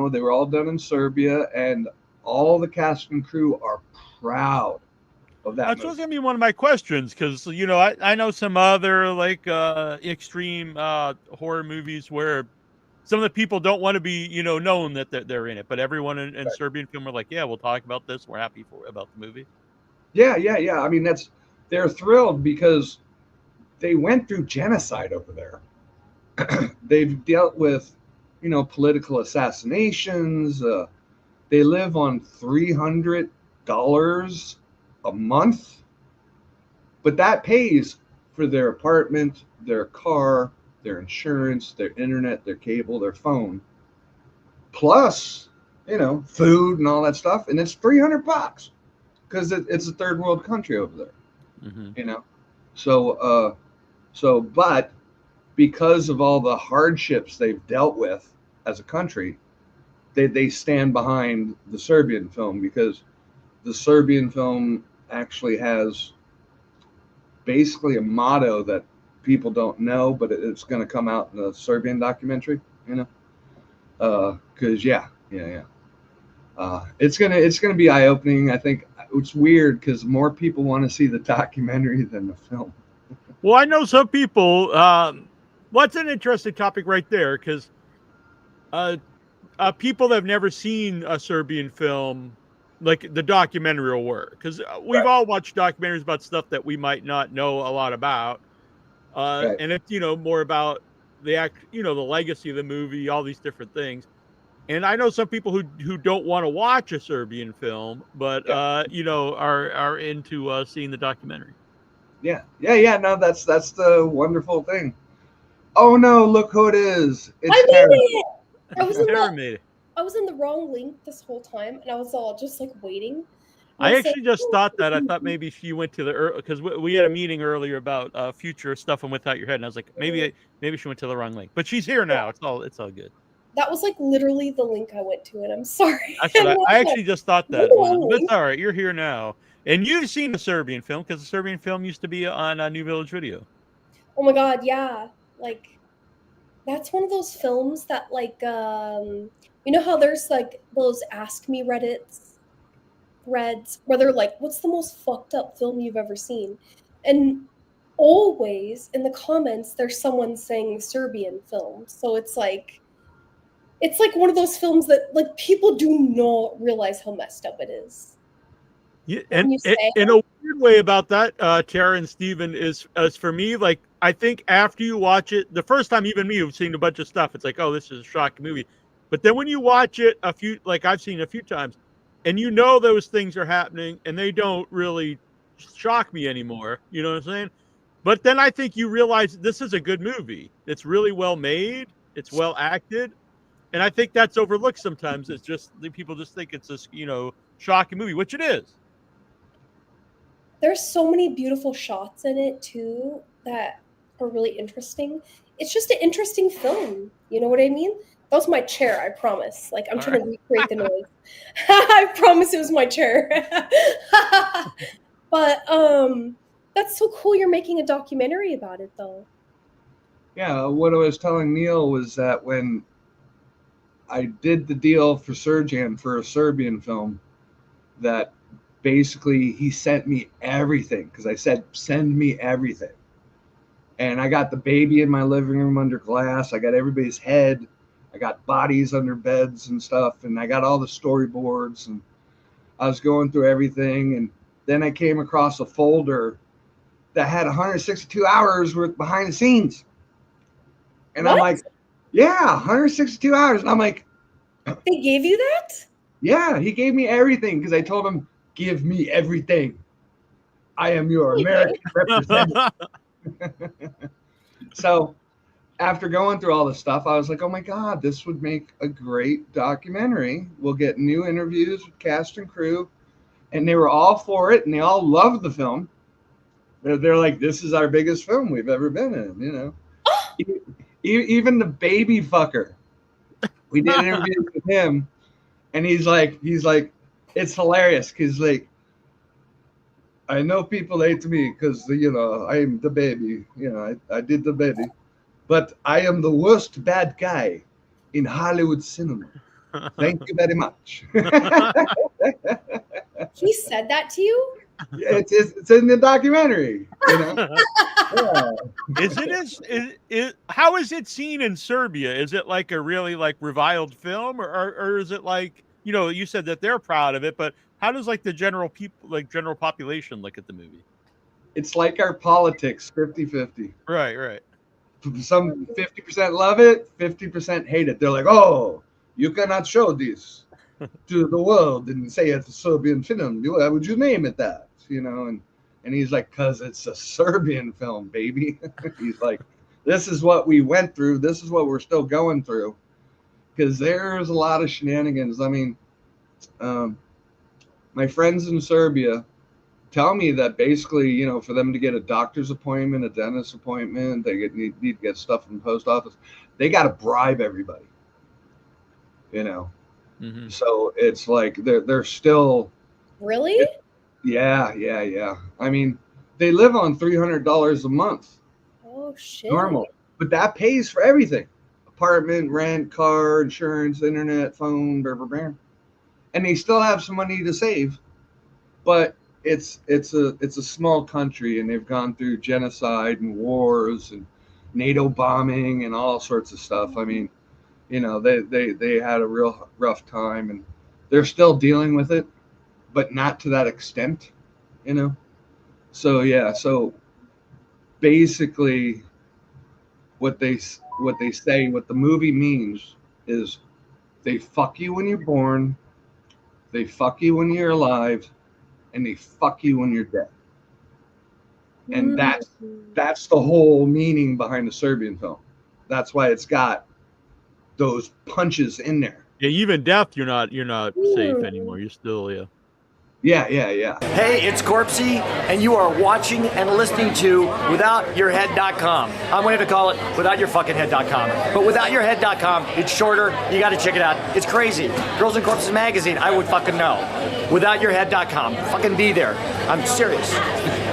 know, they were all done in Serbia, and all the cast and crew are proud of that That's movie. was gonna be one of my questions because I know some other like extreme horror movies where some of the people don't want to be known that they're in it, but everyone in Right. Serbian film are like, yeah, we'll talk about this. We're happy for about the movie. Yeah, yeah, yeah. I mean, they're thrilled because they went through genocide over there. They've dealt with, political assassinations. They live on $300 a month, but that pays for their apartment, their car, their insurance, their internet, their cable, their phone, plus, food and all that stuff. And it's $300 because it's a third world country over there, Mm-hmm. you know? So, but because of all the hardships they've dealt with as a country, they stand behind the Serbian film because the Serbian film actually has basically a motto that people don't know, but it's going to come out in the Serbian documentary, because yeah. It's gonna be eye opening. I think it's weird because more people want to see the documentary than the film. Well, I know some people. What's an interesting topic right there? Because uh, people that have never seen a Serbian film, like the documentary will work. Because we've Right, all watched documentaries about stuff that we might not know a lot about. right. And it's more about the legacy of the movie, all these different things. And I know some people who don't want to watch a Serbian film, but Yeah, are into seeing the documentary. yeah, yeah, yeah. No, that's the wonderful thing. Oh no, look who it is! I It's made Tara. it. I was in Tara the made it. I was in the wrong link this whole time, and I was all just like waiting. And I I said, actually just thought that. I thought maybe she went to the because we had a meeting earlier about future stuff and without your head, and I was like, maybe she went to the wrong link, but she's here yeah, now. It's all good. that was like literally the link I went to, and I'm sorry. That's And what I I was like, actually just thought "You're that the was, wrong but it's link." all right. You're here now, and you've seen a Serbian film because the Serbian film used to be on New Village Video. Oh my god, yeah. Like that's one of those films that you know how there's like those Ask Me Reddits threads where they're like, what's the most fucked up film you've ever seen? And always in the comments there's someone saying Serbian film. So it's like one of those films that like people do not realize how messed up it is. Yeah, But and when you say in a weird way about that, Tara and Steven, is as for me, like I think after you watch it, the first time, even me, who've seen a bunch of stuff, it's like, oh, this is a shocking movie. But then when you watch it like I've seen a few times, and those things are happening, and they don't really shock me anymore. You know what I'm saying? But then I think you realize this is a good movie. It's really well made. It's well acted, and I think that's overlooked sometimes. It's just people just think it's this shocking movie, which it is. there's so many beautiful shots in it too that are really interesting. It's just an interesting film. You know what I mean? That was my chair, I promise. Like I'm All trying right. to recreate the noise. I promise it was my chair. But that's so cool you're making a documentary about it though. Yeah, what I was telling Neal was that when I did the deal for Serjan for a Serbian film, that basically he sent me everything because I said, send me everything. And I got the baby in my living room under glass. I got everybody's head. I got bodies under beds and stuff. And I got all the storyboards. And I was going through everything. And then I came across a folder that had 162 hours worth behind the scenes. And I'm What? like, yeah, 162 hours. And I'm like, They gave you that? yeah, he gave me everything because I told him, give me everything. I am your American representative. So after going through all this stuff, I was like, oh my God, this would make a great documentary. We'll get new interviews with cast and crew. And they were all for it and they all loved the film. They're like, this is our biggest film we've ever been in. Even the baby fucker. We did interviews with him and he's like, it's hilarious because like, I know people hate me because I'm the baby. I did the baby, but I am the worst bad guy in Hollywood cinema. Thank you very much. He said that to you? It's in the documentary. You know? How is it seen in Serbia? Is it like a really like reviled film, or is it like, you know, you said that they're proud of it, but how does like the general population look at the movie? It's like our politics, 50-50. Right. Some 50% love it, 50% hate it. They're like, oh, you cannot show this to the world and say it's a Serbian film. Why would you name it that? You know, and he's like, because it's a Serbian film, baby. He's like, this is what we went through. This is what we're still going through. Because there's a lot of shenanigans. I mean, my friends in Serbia tell me that basically, you know, for them to get a doctor's appointment, a dentist appointment, they need to get stuff from the post office. They got to bribe everybody. You know, so it's like they're still really. Yeah. I mean, they live on $300 a month. Oh shit. Normal, but that pays for everything: apartment, rent, car, insurance, internet, phone, blah, blah, blah. And they still have some money to save. But it's a small country, and they've gone through genocide and wars and NATO bombing and all sorts of stuff. I mean, you know, they had a real rough time, and they're still dealing with it, but not to that extent, you know. So yeah, so basically what they say, what the movie means is they fuck you when you're born, they fuck you when you're alive, and they fuck you when you're dead. And that's the whole meaning behind the Serbian film. That's why it's got those punches in there. Yeah, even death, you're not safe anymore. You're still Yeah. Hey, it's Corpsey, and you are watching and listening to WithoutYourHead.com. I'm going to call it WithoutYourFuckingHead.com. But WithoutYourHead.com, it's shorter. You got to check it out. It's crazy. Girls and Corpses magazine, I would fucking know. WithoutYourHead.com. Fucking be there. I'm serious.